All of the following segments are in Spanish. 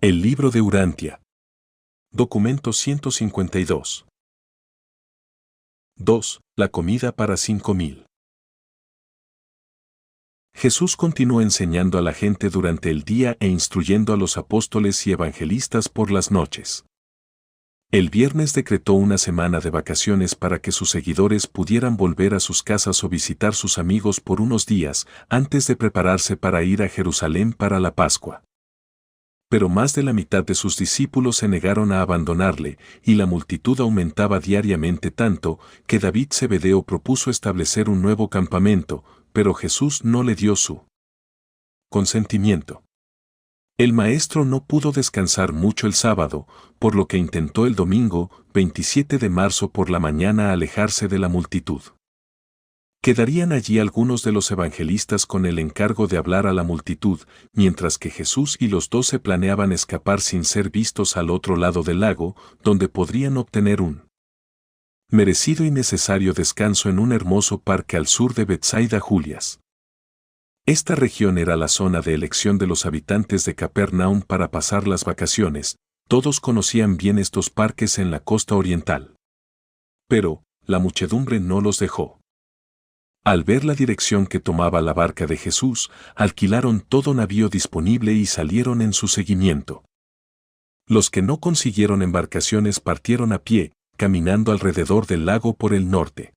El libro de Urantia. Documento 152. 2. La comida para 5.000. Jesús continuó enseñando a la gente durante el día e instruyendo a los apóstoles y evangelistas por las noches. El viernes decretó una semana de vacaciones para que sus seguidores pudieran volver a sus casas o visitar sus amigos por unos días antes de prepararse para ir a Jerusalén para la Pascua. Pero más de la mitad de sus discípulos se negaron a abandonarle, y la multitud aumentaba diariamente tanto que David Zebedeo propuso establecer un nuevo campamento, pero Jesús no le dio su consentimiento. El maestro no pudo descansar mucho el sábado, por lo que intentó el domingo, 27 de marzo por la mañana alejarse de la multitud. Quedarían allí algunos de los evangelistas con el encargo de hablar a la multitud, mientras que Jesús y los 12 planeaban escapar sin ser vistos al otro lado del lago, donde podrían obtener un merecido y necesario descanso en un hermoso parque al sur de Betsaida Julias. Esta región era la zona de elección de los habitantes de Capernaum para pasar las vacaciones. Todos conocían bien estos parques en la costa oriental. Pero la muchedumbre no los dejó. Al ver la dirección que tomaba la barca de Jesús, alquilaron todo navío disponible y salieron en su seguimiento. Los que no consiguieron embarcaciones partieron a pie, caminando alrededor del lago por el norte.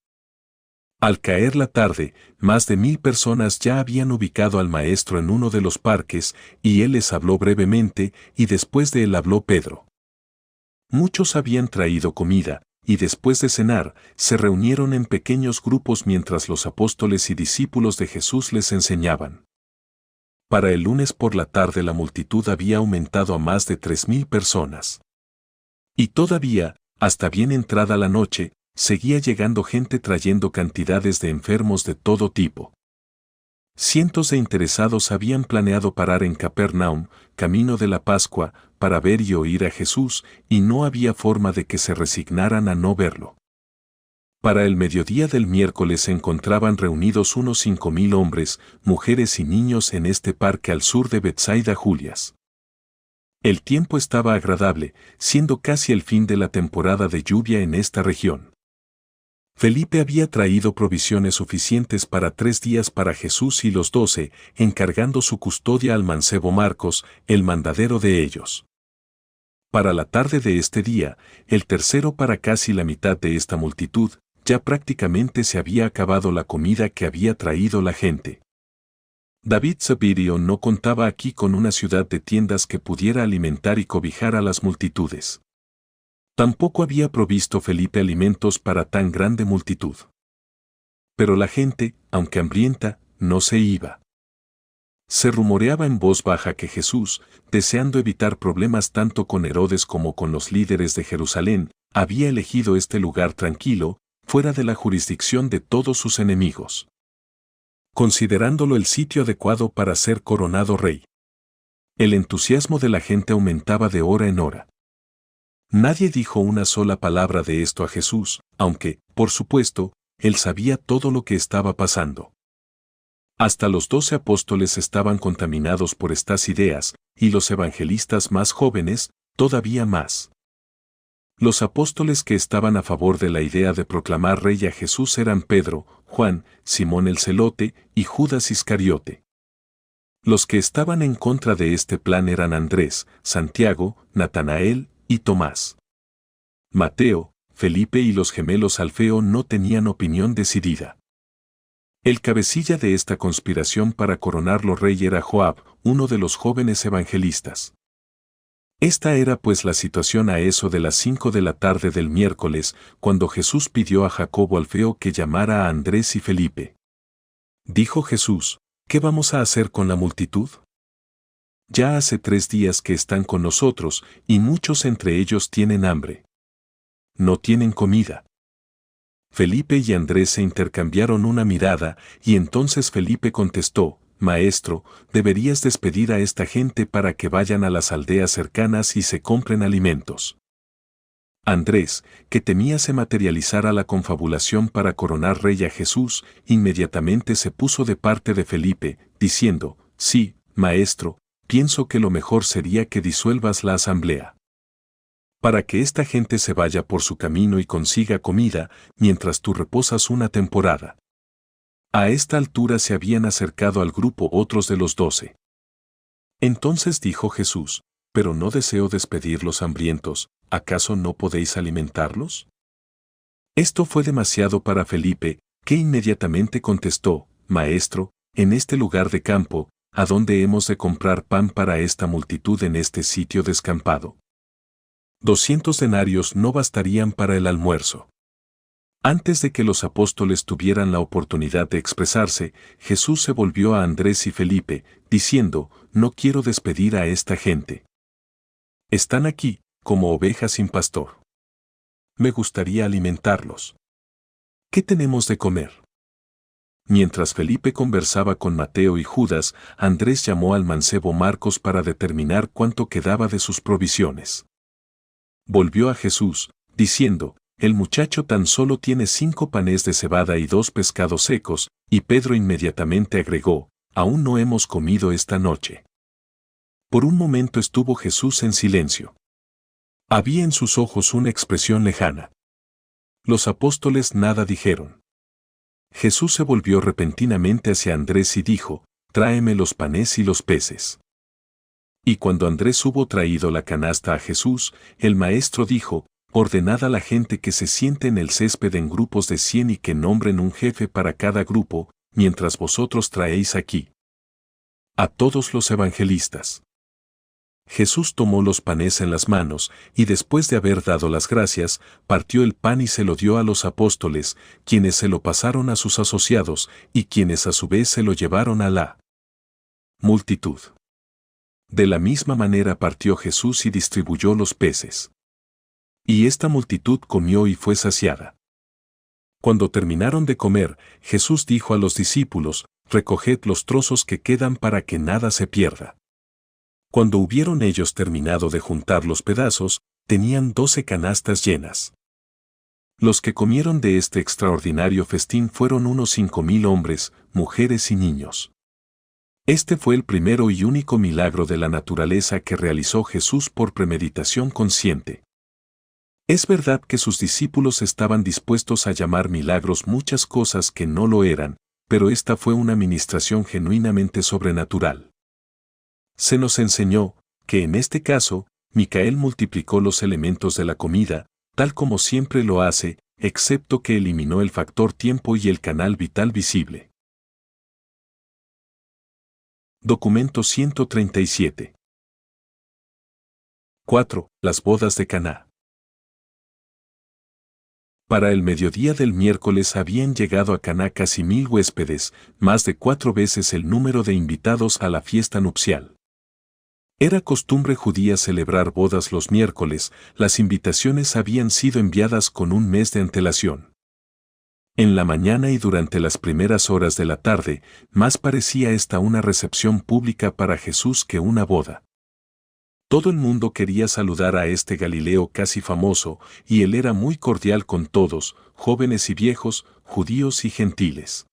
Al caer la tarde, más de 1.000 personas ya habían ubicado al maestro en uno de los parques, y él les habló brevemente, y después de él habló Pedro. Muchos habían traído comida, y después de cenar, se reunieron en pequeños grupos mientras los apóstoles y discípulos de Jesús les enseñaban. Para el lunes por la tarde la multitud había aumentado a más de 3.000 personas. Y todavía, hasta bien entrada la noche, seguía llegando gente trayendo cantidades de enfermos de todo tipo. Cientos de interesados habían planeado parar en Capernaum, camino de la Pascua, para ver y oír a Jesús, y no había forma de que se resignaran a no verlo. Para el mediodía del miércoles se encontraban reunidos unos 5.000 hombres, mujeres y niños en este parque al sur de Betsaida Julias. El tiempo estaba agradable, siendo casi el fin de la temporada de lluvia en esta región. Felipe había traído provisiones suficientes para 3 días para Jesús y los 12, encargando su custodia al mancebo Marcos, el mandadero de ellos. Para la tarde de este día, el tercero para casi la mitad de esta multitud, ya prácticamente se había acabado la comida que había traído la gente. David Zebedeo no contaba aquí con una ciudad de tiendas que pudiera alimentar y cobijar a las multitudes. Tampoco había provisto Felipe alimentos para tan grande multitud. Pero la gente, aunque hambrienta, no se iba. Se rumoreaba en voz baja que Jesús, deseando evitar problemas tanto con Herodes como con los líderes de Jerusalén, había elegido este lugar tranquilo, fuera de la jurisdicción de todos sus enemigos, considerándolo el sitio adecuado para ser coronado rey. El entusiasmo de la gente aumentaba de hora en hora. Nadie dijo una sola palabra de esto a Jesús, aunque, por supuesto, él sabía todo lo que estaba pasando. Hasta los 12 apóstoles estaban contaminados por estas ideas, y los evangelistas más jóvenes, todavía más. Los apóstoles que estaban a favor de la idea de proclamar rey a Jesús eran Pedro, Juan, Simón el Celote y Judas Iscariote. Los que estaban en contra de este plan eran Andrés, Santiago, Natanael y Tomás. Mateo, Felipe y los gemelos Alfeo no tenían opinión decidida. El cabecilla de esta conspiración para coronarlo rey era Joab, uno de los jóvenes evangelistas. Esta era pues la situación a eso de las 5 de la tarde del miércoles, cuando Jesús pidió a Jacobo Alfeo que llamara a Andrés y Felipe. Dijo Jesús, ¿qué vamos a hacer con la multitud? Ya hace 3 días que están con nosotros, y muchos entre ellos tienen hambre. No tienen comida. Felipe y Andrés se intercambiaron una mirada, y entonces Felipe contestó, Maestro, deberías despedir a esta gente para que vayan a las aldeas cercanas y se compren alimentos. Andrés, que temía se materializara la confabulación para coronar rey a Jesús, inmediatamente se puso de parte de Felipe, diciendo, Sí, Maestro, pienso que lo mejor sería que disuelvas la asamblea. Para que esta gente se vaya por su camino y consiga comida, mientras tú reposas una temporada. A esta altura se habían acercado al grupo otros de los 12. Entonces dijo Jesús, pero no deseo despedir los hambrientos, ¿acaso no podéis alimentarlos? Esto fue demasiado para Felipe, que inmediatamente contestó, Maestro, en este lugar de campo, ¿a dónde hemos de comprar pan para esta multitud en este sitio descampado? 200 denarios no bastarían para el almuerzo. Antes de que los apóstoles tuvieran la oportunidad de expresarse, Jesús se volvió a Andrés y Felipe, diciendo, no quiero despedir a esta gente. Están aquí, como ovejas sin pastor. Me gustaría alimentarlos. ¿Qué tenemos de comer? Mientras Felipe conversaba con Mateo y Judas, Andrés llamó al mancebo Marcos para determinar cuánto quedaba de sus provisiones. Volvió a Jesús, diciendo, el muchacho tan solo tiene 5 panes de cebada y 2 pescados secos, y Pedro inmediatamente agregó, aún no hemos comido esta noche. Por un momento estuvo Jesús en silencio. Había en sus ojos una expresión lejana. Los apóstoles nada dijeron. Jesús se volvió repentinamente hacia Andrés y dijo, tráeme los panes y los peces. Y cuando Andrés hubo traído la canasta a Jesús, el maestro dijo, ordenad a la gente que se siente en el césped en grupos de 100 y que nombren un jefe para cada grupo, mientras vosotros traéis aquí a todos los evangelistas. Jesús tomó los panes en las manos, y después de haber dado las gracias, partió el pan y se lo dio a los apóstoles, quienes se lo pasaron a sus asociados, y quienes a su vez se lo llevaron a la multitud. De la misma manera partió Jesús y distribuyó los peces. Y esta multitud comió y fue saciada. Cuando terminaron de comer, Jesús dijo a los discípulos, recoged los trozos que quedan para que nada se pierda. Cuando hubieron ellos terminado de juntar los pedazos, tenían 12 canastas llenas. Los que comieron de este extraordinario festín fueron unos 5,000 hombres, mujeres y niños. Este fue el primero y único milagro de la naturaleza que realizó Jesús por premeditación consciente. Es verdad que sus discípulos estaban dispuestos a llamar milagros muchas cosas que no lo eran, pero esta fue una ministración genuinamente sobrenatural. Se nos enseñó que en este caso, Micael multiplicó los elementos de la comida, tal como siempre lo hace, excepto que eliminó el factor tiempo y el canal vital visible. Documento 137. 4. Las bodas de Caná. Para el mediodía del miércoles habían llegado a Caná casi 1000 huéspedes, más de 4 veces el número de invitados a la fiesta nupcial. Era costumbre judía celebrar bodas los miércoles, las invitaciones habían sido enviadas con un mes de antelación. En la mañana y durante las primeras horas de la tarde, más parecía esta una recepción pública para Jesús que una boda. Todo el mundo quería saludar a este Galileo casi famoso, y él era muy cordial con todos, jóvenes y viejos, judíos y gentiles.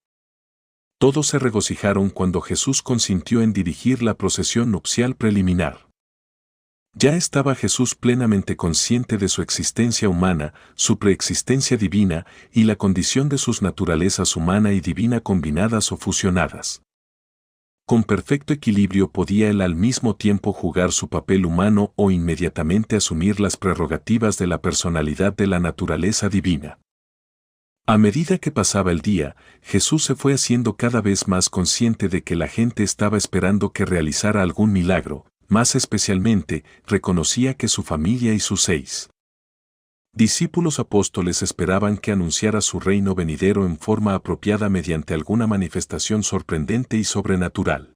Todos se regocijaron cuando Jesús consintió en dirigir la procesión nupcial preliminar. Ya estaba Jesús plenamente consciente de su existencia humana, su preexistencia divina y la condición de sus naturalezas humana y divina combinadas o fusionadas. Con perfecto equilibrio podía él al mismo tiempo jugar su papel humano o inmediatamente asumir las prerrogativas de la personalidad de la naturaleza divina. A medida que pasaba el día, Jesús se fue haciendo cada vez más consciente de que la gente estaba esperando que realizara algún milagro, más especialmente, reconocía que su familia y sus 6 discípulos apóstoles esperaban que anunciara su reino venidero en forma apropiada mediante alguna manifestación sorprendente y sobrenatural.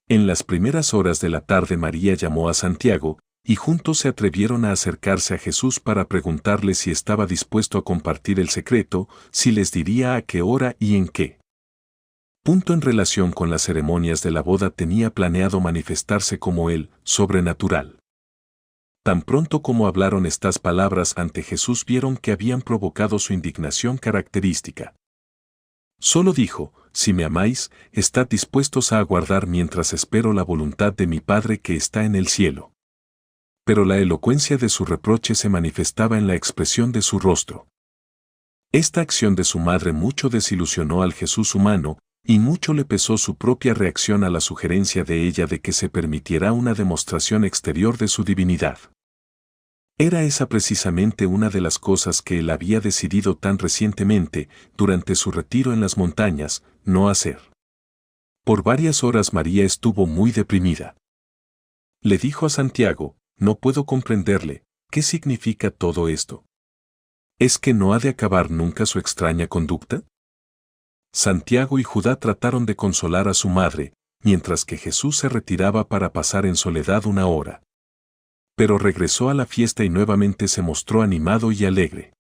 En las primeras horas de la tarde María llamó a Santiago, y juntos se atrevieron a acercarse a Jesús para preguntarle si estaba dispuesto a compartir el secreto, si les diría a qué hora y en qué punto en relación con las ceremonias de la boda tenía planeado manifestarse como el sobrenatural. Tan pronto como hablaron estas palabras ante Jesús vieron que habían provocado su indignación característica. Solo dijo, si me amáis, estad dispuestos a aguardar mientras espero la voluntad de mi Padre que está en el cielo. Pero la elocuencia de su reproche se manifestaba en la expresión de su rostro. Esta acción de su madre mucho desilusionó al Jesús humano, y mucho le pesó su propia reacción a la sugerencia de ella de que se permitiera una demostración exterior de su divinidad. Era esa precisamente una de las cosas que él había decidido tan recientemente, durante su retiro en las montañas, no hacer. Por varias horas María estuvo muy deprimida. Le dijo a Santiago, no puedo comprenderle, ¿qué significa todo esto? ¿Es que no ha de acabar nunca su extraña conducta? Santiago y Judá trataron de consolar a su madre, mientras que Jesús se retiraba para pasar en soledad una hora. Pero regresó a la fiesta y nuevamente se mostró animado y alegre.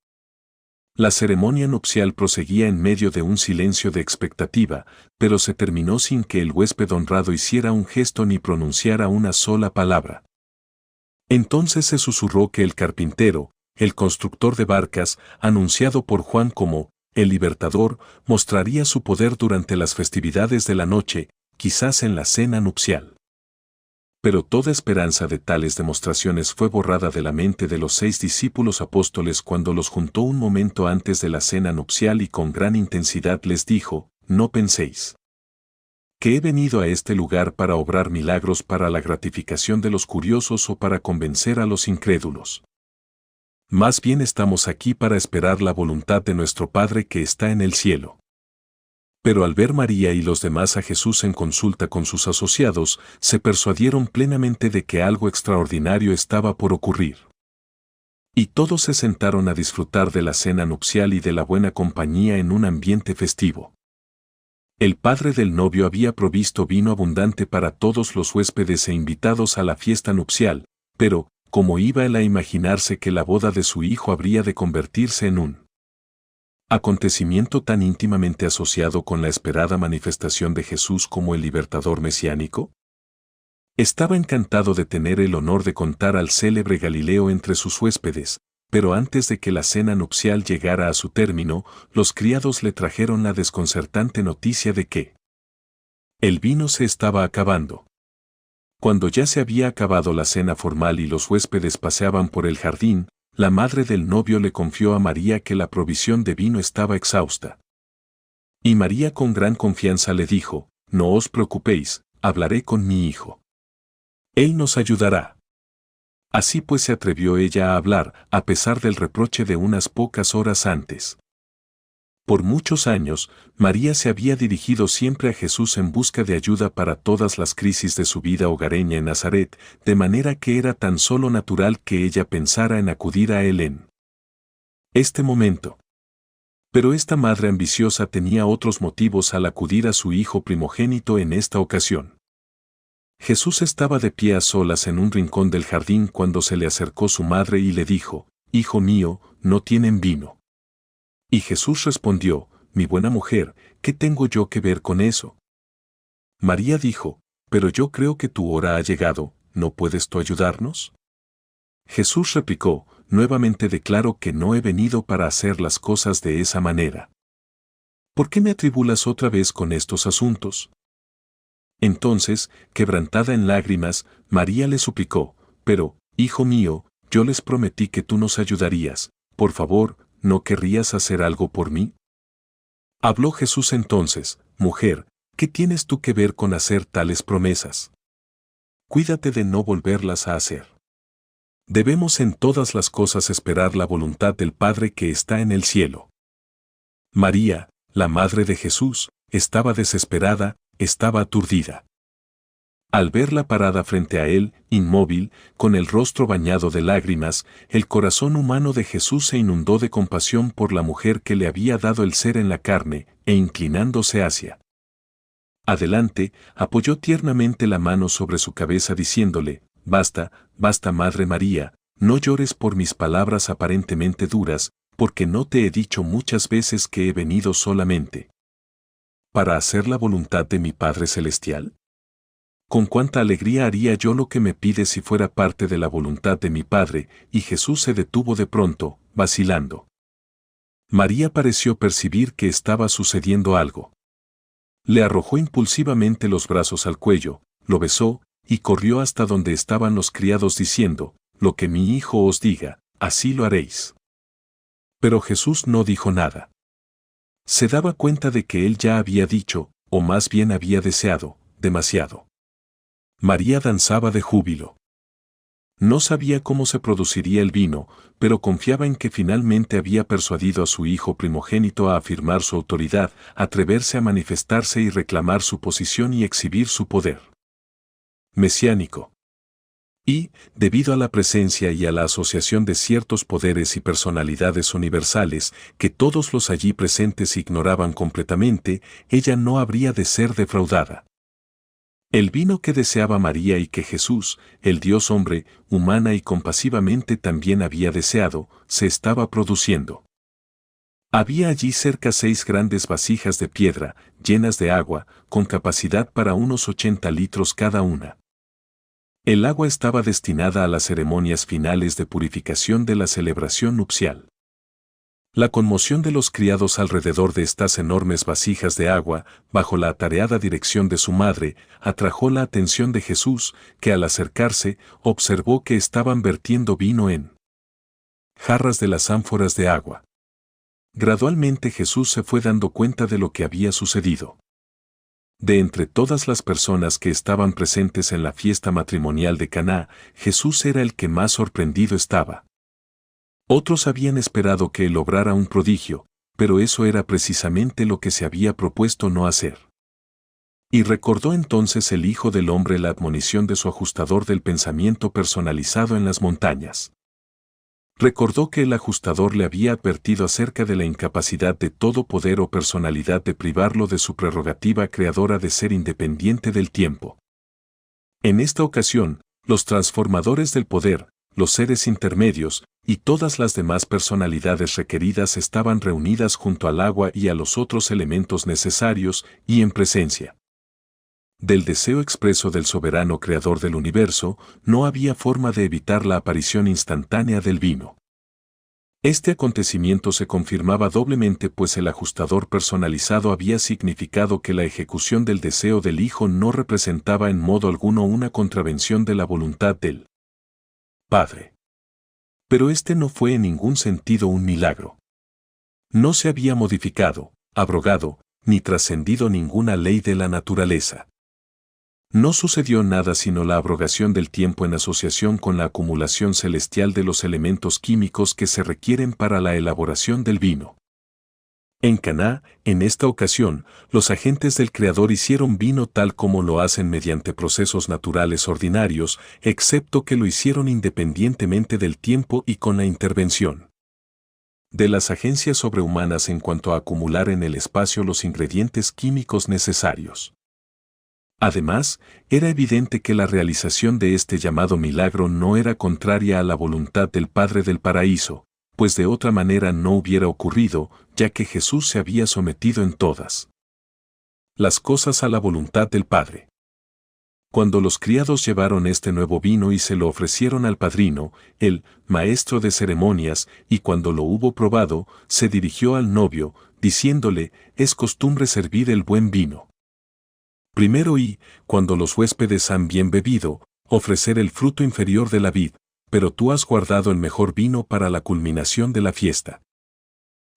La ceremonia nupcial proseguía en medio de un silencio de expectativa, pero se terminó sin que el huésped honrado hiciera un gesto ni pronunciara una sola palabra. Entonces se susurró que el carpintero, el constructor de barcas, anunciado por Juan como el Libertador, mostraría su poder durante las festividades de la noche, quizás en la cena nupcial. Pero toda esperanza de tales demostraciones fue borrada de la mente de los 6 discípulos apóstoles cuando los juntó un momento antes de la cena nupcial y con gran intensidad les dijo, no penséis que he venido a este lugar para obrar milagros para la gratificación de los curiosos o para convencer a los incrédulos. Más bien estamos aquí para esperar la voluntad de nuestro Padre que está en el cielo. Pero al ver María y los demás a Jesús en consulta con sus asociados, se persuadieron plenamente de que algo extraordinario estaba por ocurrir. Y todos se sentaron a disfrutar de la cena nupcial y de la buena compañía en un ambiente festivo. El padre del novio había provisto vino abundante para todos los huéspedes e invitados a la fiesta nupcial, pero, como iba él a imaginarse que la boda de su hijo habría de convertirse en un acontecimiento tan íntimamente asociado con la esperada manifestación de Jesús como el libertador mesiánico? Estaba encantado de tener el honor de contar al célebre Galileo entre sus huéspedes, pero antes de que la cena nupcial llegara a su término, los criados le trajeron la desconcertante noticia de que el vino se estaba acabando. Cuando ya se había acabado la cena formal y los huéspedes paseaban por el jardín, la madre del novio le confió a María que la provisión de vino estaba exhausta. Y María con gran confianza le dijo, no os preocupéis, hablaré con mi hijo. Él nos ayudará. Así pues se atrevió ella a hablar, a pesar del reproche de unas pocas horas antes. Por muchos años, María se había dirigido siempre a Jesús en busca de ayuda para todas las crisis de su vida hogareña en Nazaret, de manera que era tan solo natural que ella pensara en acudir a él en este momento. Pero esta madre ambiciosa tenía otros motivos al acudir a su hijo primogénito en esta ocasión. Jesús estaba de pie a solas en un rincón del jardín cuando se le acercó su madre y le dijo, «Hijo mío, no tienen vino». Y Jesús respondió, «Mi buena mujer, ¿qué tengo yo que ver con eso?» María dijo, «Pero yo creo que tu hora ha llegado, ¿no puedes tú ayudarnos?» Jesús replicó, «Nuevamente declaro que no he venido para hacer las cosas de esa manera. ¿Por qué me atribulas otra vez con estos asuntos?» Entonces, quebrantada en lágrimas, María le suplicó, «Pero, hijo mío, yo les prometí que tú nos ayudarías, por favor, ¿no querrías hacer algo por mí?» Habló Jesús entonces, «Mujer, ¿qué tienes tú que ver con hacer tales promesas? Cuídate de no volverlas a hacer. Debemos en todas las cosas esperar la voluntad del Padre que está en el cielo». María, la madre de Jesús, estaba desesperada, estaba aturdida. Al verla parada frente a él, inmóvil, con el rostro bañado de lágrimas, el corazón humano de Jesús se inundó de compasión por la mujer que le había dado el ser en la carne, e inclinándose hacia adelante, apoyó tiernamente la mano sobre su cabeza diciéndole, «Basta, basta Madre María, no llores por mis palabras aparentemente duras, porque no te he dicho muchas veces que he venido solamente para hacer la voluntad de mi Padre Celestial. Con cuánta alegría haría yo lo que me pides si fuera parte de la voluntad de mi Padre». Y Jesús se detuvo de pronto, vacilando. María pareció percibir que estaba sucediendo algo. Le arrojó impulsivamente los brazos al cuello, lo besó, y corrió hasta donde estaban los criados diciendo, «Lo que mi hijo os diga, así lo haréis». Pero Jesús no dijo nada. Se daba cuenta de que él ya había dicho, o más bien había deseado, demasiado. María danzaba de júbilo. No sabía cómo se produciría el vino, pero confiaba en que finalmente había persuadido a su hijo primogénito a afirmar su autoridad, atreverse a manifestarse y reclamar su posición y exhibir su poder mesiánico. Y, debido a la presencia y a la asociación de ciertos poderes y personalidades universales que todos los allí presentes ignoraban completamente, ella no habría de ser defraudada. El vino que deseaba María y que Jesús, el Dios hombre, humana y compasivamente también había deseado, se estaba produciendo. Había allí cerca 6 grandes vasijas de piedra, llenas de agua, con capacidad para unos 80 litros cada una. El agua estaba destinada a las ceremonias finales de purificación de la celebración nupcial. La conmoción de los criados alrededor de estas enormes vasijas de agua, bajo la atareada dirección de su madre, atrajo la atención de Jesús, que al acercarse, observó que estaban vertiendo vino en jarras de las ánforas de agua. Gradualmente Jesús se fue dando cuenta de lo que había sucedido. De entre todas las personas que estaban presentes en la fiesta matrimonial de Caná, Jesús era el que más sorprendido estaba. Otros habían esperado que él obrara un prodigio, pero eso era precisamente lo que se había propuesto no hacer. Y recordó entonces el Hijo del Hombre la admonición de su ajustador del pensamiento personalizado en las montañas. Recordó que el ajustador le había advertido acerca de la incapacidad de todo poder o personalidad de privarlo de su prerrogativa creadora de ser independiente del tiempo. En esta ocasión, los transformadores del poder, los seres intermedios, y todas las demás personalidades requeridas estaban reunidas junto al agua y a los otros elementos necesarios y en presencia del deseo expreso del soberano creador del universo, no había forma de evitar la aparición instantánea del vino. Este acontecimiento se confirmaba doblemente pues el ajustador personalizado había significado que la ejecución del deseo del Hijo no representaba en modo alguno una contravención de la voluntad del Padre. Pero este no fue en ningún sentido un milagro. No se había modificado, abrogado, ni trascendido ninguna ley de la naturaleza. No sucedió nada sino la abrogación del tiempo en asociación con la acumulación celestial de los elementos químicos que se requieren para la elaboración del vino. En Caná, en esta ocasión, los agentes del Creador hicieron vino tal como lo hacen mediante procesos naturales ordinarios, excepto que lo hicieron independientemente del tiempo y con la intervención de las agencias sobrehumanas en cuanto a acumular en el espacio los ingredientes químicos necesarios. Además, era evidente que la realización de este llamado milagro no era contraria a la voluntad del Padre del Paraíso, pues de otra manera no hubiera ocurrido, ya que Jesús se había sometido en todas las cosas a la voluntad del Padre. Cuando los criados llevaron este nuevo vino y se lo ofrecieron al padrino, el maestro de ceremonias, y cuando lo hubo probado, se dirigió al novio, diciéndole, es costumbre servir el buen vino primero y, cuando los huéspedes han bien bebido, ofrecer el fruto inferior de la vid, pero tú has guardado el mejor vino para la culminación de la fiesta.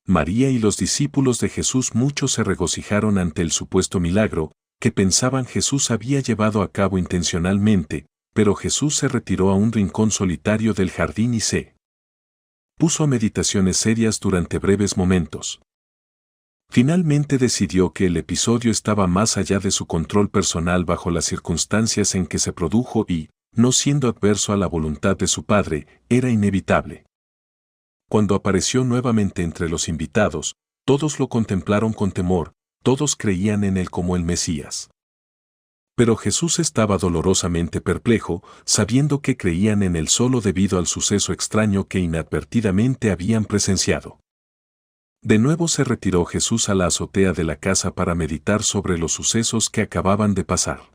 María y los discípulos de Jesús muchos se regocijaron ante el supuesto milagro, que pensaban Jesús había llevado a cabo intencionalmente, pero Jesús se retiró a un rincón solitario del jardín y se puso a meditaciones serias durante breves momentos. Finalmente decidió que el episodio estaba más allá de su control personal bajo las circunstancias en que se produjo y, no siendo adverso a la voluntad de su padre, era inevitable. Cuando apareció nuevamente entre los invitados, todos lo contemplaron con temor, todos creían en él como el Mesías. Pero Jesús estaba dolorosamente perplejo, sabiendo que creían en él solo debido al suceso extraño que inadvertidamente habían presenciado. De nuevo se retiró Jesús a la azotea de la casa para meditar sobre los sucesos que acababan de pasar.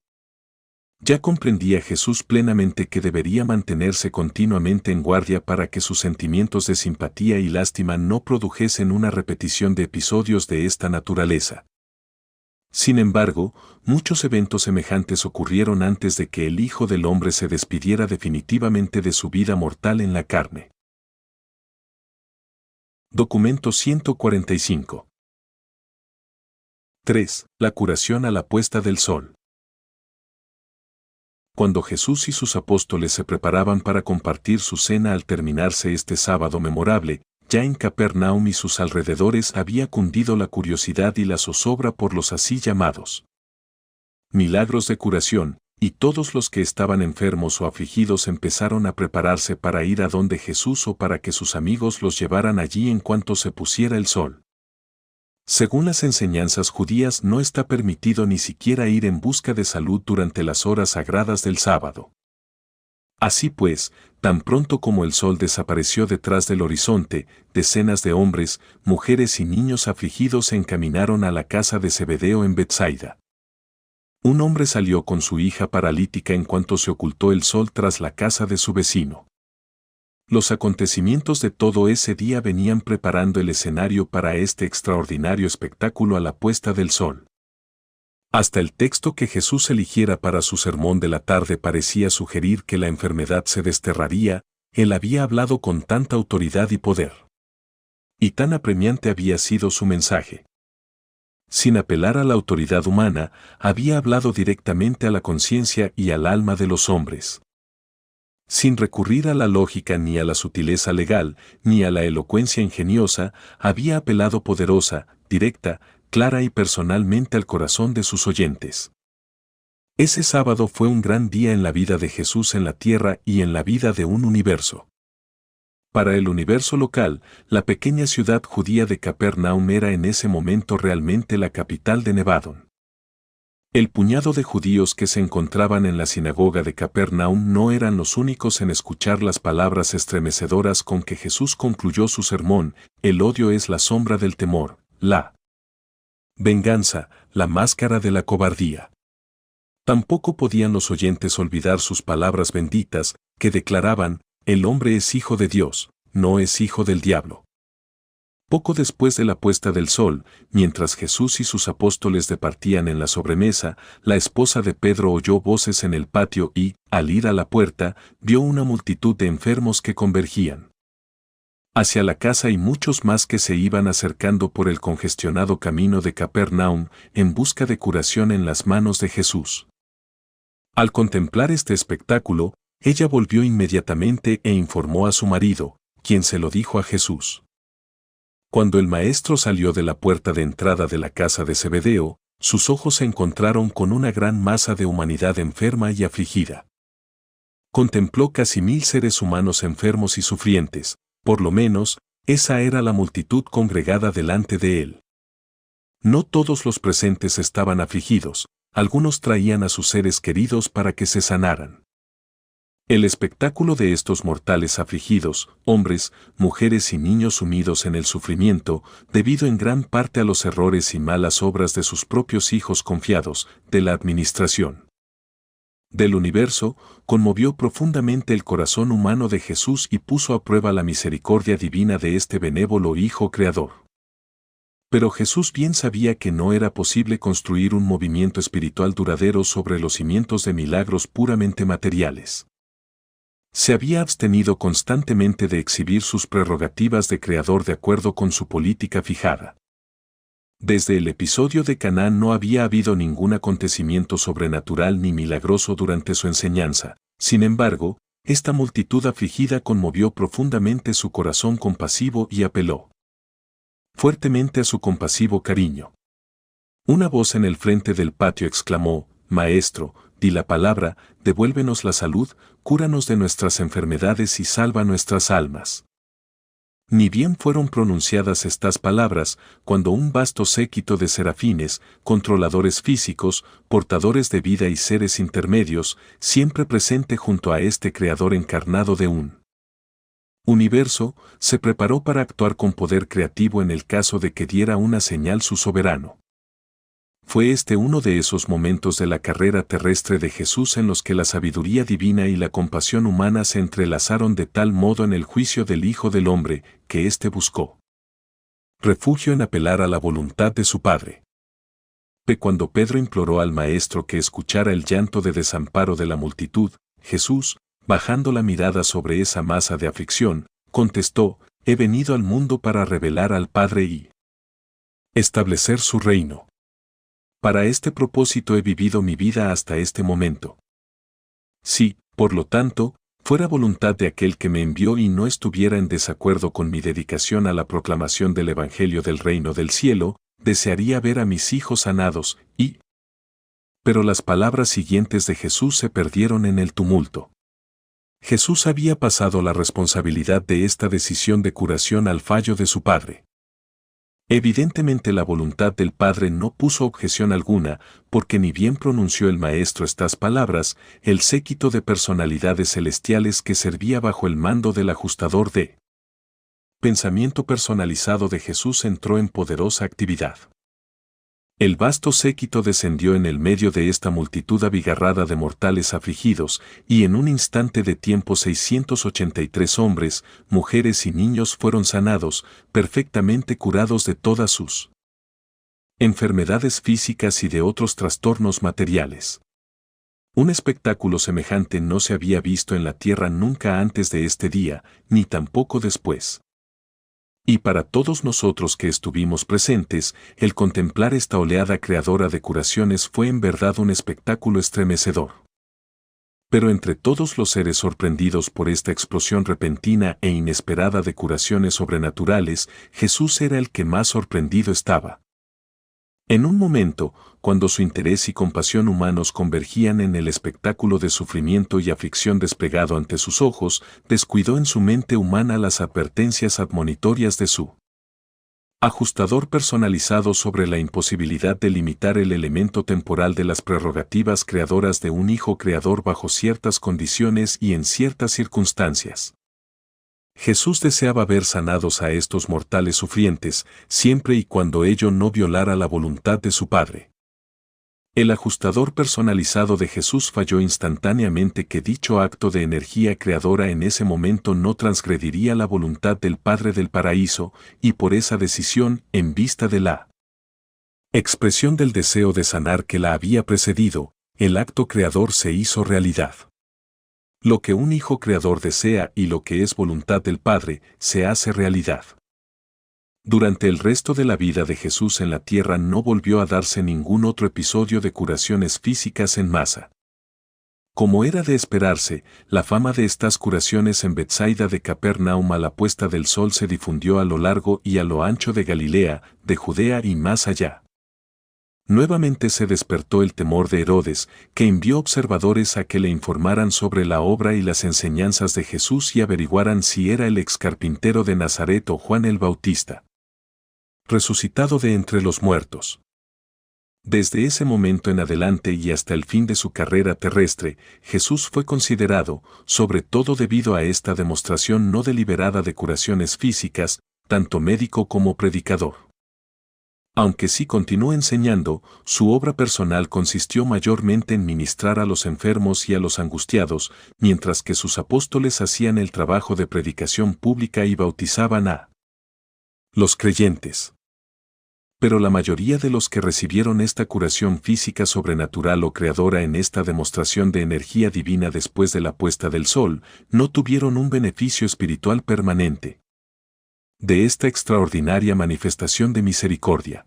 Ya comprendía Jesús plenamente que debería mantenerse continuamente en guardia para que sus sentimientos de simpatía y lástima no produjesen una repetición de episodios de esta naturaleza. Sin embargo, muchos eventos semejantes ocurrieron antes de que el Hijo del Hombre se despidiera definitivamente de su vida mortal en la carne. Documento 145. 3. La curación a la puesta del sol. Cuando Jesús y sus apóstoles se preparaban para compartir su cena al terminarse este sábado memorable, ya en Capernaum y sus alrededores había cundido la curiosidad y la zozobra por los así llamados milagros de curación, y todos los que estaban enfermos o afligidos empezaron a prepararse para ir a donde Jesús o para que sus amigos los llevaran allí en cuanto se pusiera el sol. Según las enseñanzas judías, no está permitido ni siquiera ir en busca de salud durante las horas sagradas del sábado. Así pues, tan pronto como el sol desapareció detrás del horizonte, decenas de hombres, mujeres y niños afligidos se encaminaron a la casa de Zebedeo en Betsaida. Un hombre salió con su hija paralítica en cuanto se ocultó el sol tras la casa de su vecino. Los acontecimientos de todo ese día venían preparando el escenario para este extraordinario espectáculo a la puesta del sol. Hasta el texto que Jesús eligiera para su sermón de la tarde parecía sugerir que la enfermedad se desterraría. Él había hablado con tanta autoridad y poder. Y tan apremiante había sido su mensaje. Sin apelar a la autoridad humana, había hablado directamente a la conciencia y al alma de los hombres. Sin recurrir a la lógica ni a la sutileza legal, ni a la elocuencia ingeniosa, había apelado poderosa, directa, clara y personalmente al corazón de sus oyentes. Ese sábado fue un gran día en la vida de Jesús en la tierra y en la vida de un universo. Para el universo local, la pequeña ciudad judía de Capernaum era en ese momento realmente la capital de Nevadón. El puñado de judíos que se encontraban en la sinagoga de Capernaum no eran los únicos en escuchar las palabras estremecedoras con que Jesús concluyó su sermón: el odio es la sombra del temor, la venganza, la máscara de la cobardía. Tampoco podían los oyentes olvidar sus palabras benditas, que declaraban: el hombre es hijo de Dios, no es hijo del diablo. Poco después de la puesta del sol, mientras Jesús y sus apóstoles departían en la sobremesa, la esposa de Pedro oyó voces en el patio y, al ir a la puerta, vio una multitud de enfermos que convergían hacia la casa y muchos más que se iban acercando por el congestionado camino de Capernaum en busca de curación en las manos de Jesús. Al contemplar este espectáculo, ella volvió inmediatamente e informó a su marido, quien se lo dijo a Jesús. Cuando el maestro salió de la puerta de entrada de la casa de Zebedeo, sus ojos se encontraron con una gran masa de humanidad enferma y afligida. Contempló casi 1000 seres humanos enfermos y sufrientes, por lo menos, esa era la multitud congregada delante de él. No todos los presentes estaban afligidos, algunos traían a sus seres queridos para que se sanaran. El espectáculo de estos mortales afligidos, hombres, mujeres y niños sumidos en el sufrimiento, debido en gran parte a los errores y malas obras de sus propios hijos confiados, de la administración del universo, conmovió profundamente el corazón humano de Jesús y puso a prueba la misericordia divina de este benévolo Hijo Creador. Pero Jesús bien sabía que no era posible construir un movimiento espiritual duradero sobre los cimientos de milagros puramente materiales. Se había abstenido constantemente de exhibir sus prerrogativas de creador de acuerdo con su política fijada. Desde el episodio de Caná no había habido ningún acontecimiento sobrenatural ni milagroso durante su enseñanza. Sin embargo, esta multitud afligida conmovió profundamente su corazón compasivo y apeló fuertemente a su compasivo cariño. Una voz en el frente del patio exclamó: Maestro, di la palabra, devuélvenos la salud, cúranos de nuestras enfermedades y salva nuestras almas. Ni bien fueron pronunciadas estas palabras, cuando un vasto séquito de serafines, controladores físicos, portadores de vida y seres intermedios, siempre presente junto a este Creador encarnado de un universo, se preparó para actuar con poder creativo en el caso de que diera una señal su soberano. Fue este uno de esos momentos de la carrera terrestre de Jesús en los que la sabiduría divina y la compasión humana se entrelazaron de tal modo en el juicio del Hijo del Hombre, que éste buscó refugio en apelar a la voluntad de su Padre. Cuando Pedro imploró al Maestro que escuchara el llanto de desamparo de la multitud, Jesús, bajando la mirada sobre esa masa de aflicción, contestó: he venido al mundo para revelar al Padre y establecer su reino. Para este propósito he vivido mi vida hasta este momento. Si, por lo tanto, fuera voluntad de aquel que me envió y no estuviera en desacuerdo con mi dedicación a la proclamación del Evangelio del reino del cielo, desearía ver a mis hijos sanados, Pero las palabras siguientes de Jesús se perdieron en el tumulto. Jesús había pasado la responsabilidad de esta decisión de curación al fallo de su Padre. Evidentemente la voluntad del Padre no puso objeción alguna, porque ni bien pronunció el Maestro estas palabras, el séquito de personalidades celestiales que servía bajo el mando del ajustador de pensamiento personalizado de Jesús entró en poderosa actividad. El vasto séquito descendió en el medio de esta multitud abigarrada de mortales afligidos, y en un instante de tiempo 683 hombres, mujeres y niños fueron sanados, perfectamente curados de todas sus enfermedades físicas y de otros trastornos materiales. Un espectáculo semejante no se había visto en la tierra nunca antes de este día, ni tampoco después. Y para todos nosotros que estuvimos presentes, el contemplar esta oleada creadora de curaciones fue en verdad un espectáculo estremecedor. Pero entre todos los seres sorprendidos por esta explosión repentina e inesperada de curaciones sobrenaturales, Jesús era el que más sorprendido estaba. En un momento, cuando su interés y compasión humanos convergían en el espectáculo de sufrimiento y aflicción desplegado ante sus ojos, descuidó en su mente humana las advertencias admonitorias de su ajustador personalizado sobre la imposibilidad de limitar el elemento temporal de las prerrogativas creadoras de un hijo creador bajo ciertas condiciones y en ciertas circunstancias. Jesús deseaba ver sanados a estos mortales sufrientes, siempre y cuando ello no violara la voluntad de su Padre. El ajustador personalizado de Jesús falló instantáneamente que dicho acto de energía creadora en ese momento no transgrediría la voluntad del Padre del Paraíso, y por esa decisión, en vista de la expresión del deseo de sanar que la había precedido, el acto creador se hizo realidad. Lo que un hijo creador desea y lo que es voluntad del Padre, se hace realidad. Durante el resto de la vida de Jesús en la tierra no volvió a darse ningún otro episodio de curaciones físicas en masa. Como era de esperarse, la fama de estas curaciones en Betsaida de Capernaum a la puesta del sol se difundió a lo largo y a lo ancho de Galilea, de Judea y más allá. Nuevamente se despertó el temor de Herodes, que envió observadores a que le informaran sobre la obra y las enseñanzas de Jesús y averiguaran si era el ex carpintero de Nazaret o Juan el Bautista, resucitado de entre los muertos. Desde ese momento en adelante y hasta el fin de su carrera terrestre, Jesús fue considerado, sobre todo debido a esta demostración no deliberada de curaciones físicas, tanto médico como predicador. Aunque sí continuó enseñando, su obra personal consistió mayormente en ministrar a los enfermos y a los angustiados, mientras que sus apóstoles hacían el trabajo de predicación pública y bautizaban a los creyentes. Pero la mayoría de los que recibieron esta curación física sobrenatural o creadora en esta demostración de energía divina después de la puesta del sol, no tuvieron un beneficio espiritual permanente de esta extraordinaria manifestación de misericordia.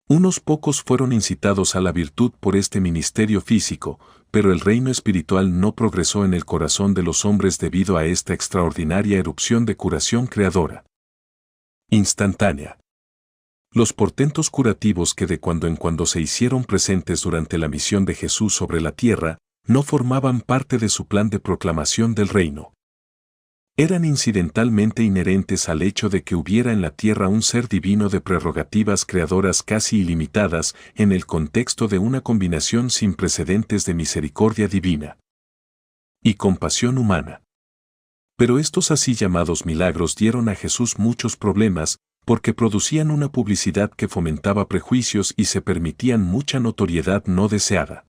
Unos pocos fueron incitados a la virtud por este ministerio físico, pero el reino espiritual no progresó en el corazón de los hombres debido a esta extraordinaria erupción de curación creadora instantánea. Los portentos curativos que de cuando en cuando se hicieron presentes durante la misión de Jesús sobre la tierra, no formaban parte de su plan de proclamación del reino. Eran incidentalmente inherentes al hecho de que hubiera en la tierra un ser divino de prerrogativas creadoras casi ilimitadas en el contexto de una combinación sin precedentes de misericordia divina y compasión humana. Pero estos así llamados milagros dieron a Jesús muchos problemas, porque producían una publicidad que fomentaba prejuicios y se permitían mucha notoriedad no deseada.